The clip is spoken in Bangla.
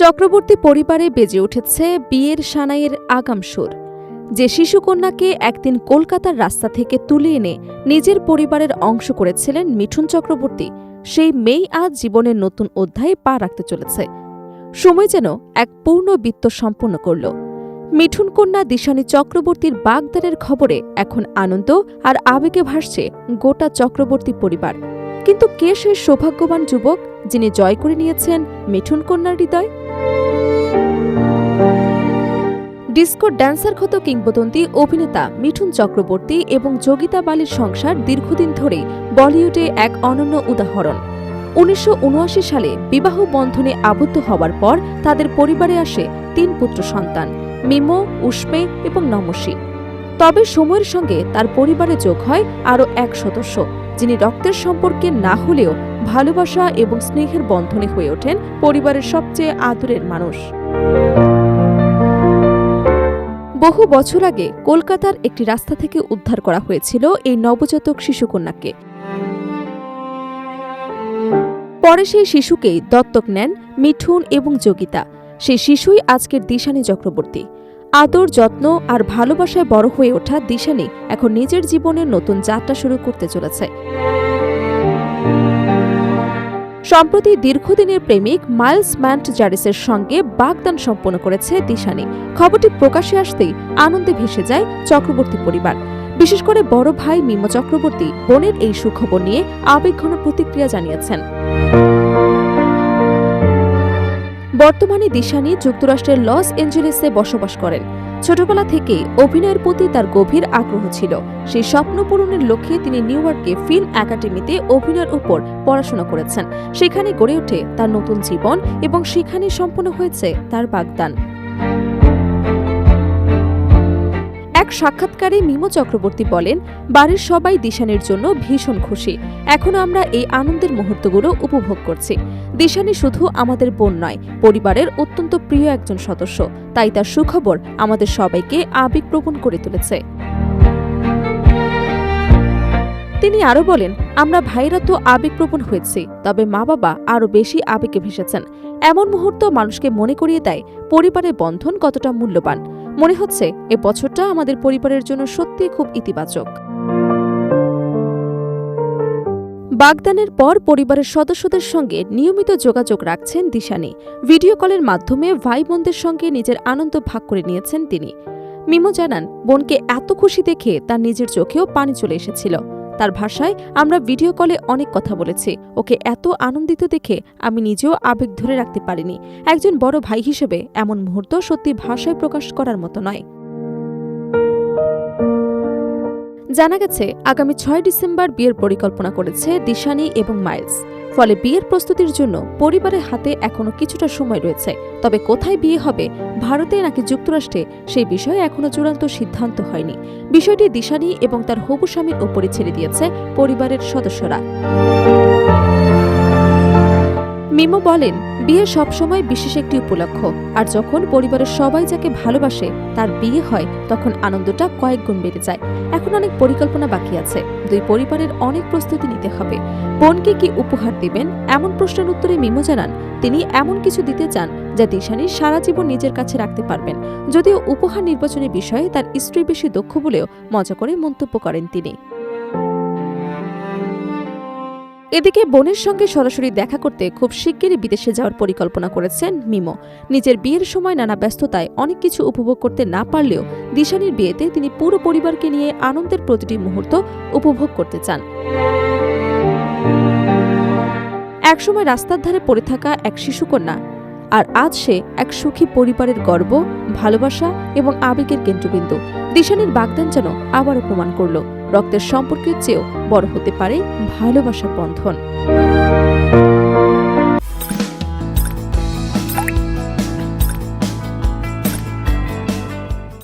চক্রবর্তী পরিবারে বেজে উঠেছে বিয়ের সানাইয়ের আগাম সুর। যে শিশুকন্যাকে একদিন কলকাতার রাস্তা থেকে তুলে এনে নিজের পরিবারের অংশ করেছিলেন মিঠুন চক্রবর্তী, সেই মেয়েই আজ জীবনের নতুন অধ্যায়ে পা রাখতে চলেছে। সময় যেন এক পূর্ণ বৃত্ত সম্পন্ন করল। মিঠুন কন্যা দিশানী চক্রবর্তীর বাগদানের খবরে এখন আনন্দ আর আবেগে ভাসছে গোটা চক্রবর্তী পরিবার। কিন্তু কে সেই সৌভাগ্যবান যুবক যিনি জয় করে নিয়েছেন মিঠুন কন্যার হৃদয়? ডিস্কো ড্যান্সার ক্ষত কিংবদন্তি অভিনেতা মিঠুন চক্রবর্তী এবং যোগিতা বালির সংসার দীর্ঘদিন ধরেই বলিউডে এক অনন্য উদাহরণ। ১৯৭৯ সালে বিবাহ বন্ধনে আবদ্ধ হওয়ার পর তাদের পরিবারে আসে ৩ পুত্র সন্তান, মিমো, উষ্মে এবং নমসী। তবে সময়ের সঙ্গে তার পরিবারে যোগ হয় আরও এক সদস্য, যিনি রক্তের সম্পর্কে না হলেও ভালোবাসা এবং স্নেহের বন্ধনে হয়ে ওঠেন পরিবারের সবচেয়ে আদরের মানুষ। বহু বছর আগে কলকাতার একটি রাস্তা থেকে উদ্ধার করা হয়েছিল এই নবজাতক শিশুকন্যাকে। পরে সেই শিশুকেই দত্তক নেন মিঠুন এবং যোগিতা। সেই শিশুই আজকের দিশানী চক্রবর্তী। আদর, যত্ন আর ভালোবাসায় বড় হয়ে ওঠা দিশানী এখন নিজের জীবনের নতুন যাত্রা শুরু করতে চলেছে। সম্প্রতি দীর্ঘদিনের প্রেমিক মাইলস ম্যান্টজারিসের সঙ্গে বাগদান সম্পন্ন করেছে দিশানী। খবরটি প্রকাশ্যে আসতেই আনন্দে ভেসে যায় চক্রবর্তী পরিবার। বিশেষ করে বড় ভাই মিমো চক্রবর্তী বোনের এই সুখবর নিয়ে আবেগঘন প্রতিক্রিয়া জানিয়েছেন। বর্তমানে দিশানী যুক্তরাষ্ট্রের লস এঞ্জেলেসে বসবাস করেন। ছোটবেলা থেকেই অভিনয়ের প্রতি তার গভীর আগ্রহ ছিল। সেই স্বপ্ন পূরণের লক্ষ্যে তিনি নিউ ইয়র্কে ফিল্ম একাডেমিতে অভিনয়ের উপর পড়াশোনা করেছেন। সেখানে গড়ে ওঠে তার নতুন জীবন এবং সেখানে সম্পন্ন হয়েছে তার বাগদান। এক সাক্ষাৎকারে মিমো চক্রবর্তী বলেন, বাড়ির সবাই দিশানীর জন্য ভীষণ খুশি। এখন আমরা এই আনন্দের মুহূর্তগুলো উপভোগ করছি। দিশানী শুধু আমাদের বোন নয়, পরিবারের অত্যন্ত প্রিয় একজন সদস্য। তাই তার সুখবর আমাদের সবাইকে আবেগপ্রবণ করে তুলেছে। তিনি আরও বলেন, আমরা ভাইরা তো আবেগপ্রবণ হয়েছি, তবে মা বাবা আরও বেশি আবেগে ভেসেছেন। এমন মুহূর্ত মানুষকে মনে করিয়ে দেয় পরিবারের বন্ধন কতটা মূল্যবান। মনে হচ্ছে এ বছরটা আমাদের পরিবারের জন্য সত্যিই খুব ইতিবাচক। বাগদানের পর পরিবারের সদস্যদের সঙ্গে নিয়মিত যোগাযোগ রাখছেন দিশানী। ভিডিও কলের মাধ্যমে ভাই বোনদের সঙ্গে নিজের আনন্দ ভাগ করে নিয়েছেন তিনি। মিমো জানান, বোনকে এত খুশি দেখে তার নিজের চোখেও পানি চলে এসেছিল। তার ভাষায়, আমরা ভিডিও কলে অনেক কথা বলেছি। ওকে এত আনন্দিত দেখে আমি নিজেও আবেগ ধরে রাখতে পারিনি। একজন বড় ভাই হিসেবে এমন মুহূর্ত সত্যি ভাষায় প্রকাশ করার মতো নয়। জানা গেছে, আগামী ৬ ডিসেম্বর বিয়ের পরিকল্পনা করেছে দিশানী এবং মাইলস। ফলে বিয়ের প্রস্তুতির জন্য পরিবারের হাতে এখনো কিছুটা সময় রয়েছে। তবে কোথায় বিয়ে হবে, ভারতে নাকি যুক্তরাষ্ট্রে, সেই বিষয়ে এখনো চূড়ান্ত সিদ্ধান্ত হয়নি। বিষয়টি দিশানী এবং তার হবু স্বামীর ওপরই ছেড়ে দিয়েছে পরিবারের সদস্যরা। মিমো বলেন, বিয়ে সবসময় বিশেষ একটি উপলক্ষ, আর যখন পরিবারের সবাই যাকে ভালোবাসে তার বিয়ে হয়, তখন আনন্দটা কয়েক গুণ বেড়ে যায়। এখন অনেক পরিকল্পনা বাকি আছে। দুই পরিবারের অনেক প্রস্তুতি নিতে হবে। বোনকে কি উপহার দিবেন, এমন প্রশ্নের উত্তরে মিমো জানান, তিনি এমন কিছু দিতে চান যা দিশানী সারা জীবন নিজের কাছে রাখতে পারবেন। যদিও উপহার নির্বাচনের বিষয়ে তার স্ত্রী বেশি দক্ষ বলেও মজা করে মন্তব্য করেন তিনি। এদিকে বোনের সঙ্গে সরাসরি দেখা করতে খুব শিগগিরই বিদেশে যাওয়ার পরিকল্পনা করেছেন মিমো। নিজের বিয়ের সময় নানা ব্যস্ততায় অনেক কিছু উপভোগ করতে না পারলেও দিশানীর বিয়েতে তিনি পুরো পরিবারকে নিয়ে আনন্দের প্রতিটি মুহূর্ত উপভোগ করতে চান। একসময় রাস্তার ধারে পড়ে থাকা এক শিশুকন্যা, আর আজ সে এক সুখী পরিবারের গর্ব, ভালোবাসা এবং আবেগের কেন্দ্রবিন্দু। দিশানীর বাগদান যেন আবারও প্রমাণ করল, রক্তের সম্পর্কের চেয়েও বড় হতে পারে ভালোবাসার বন্ধন।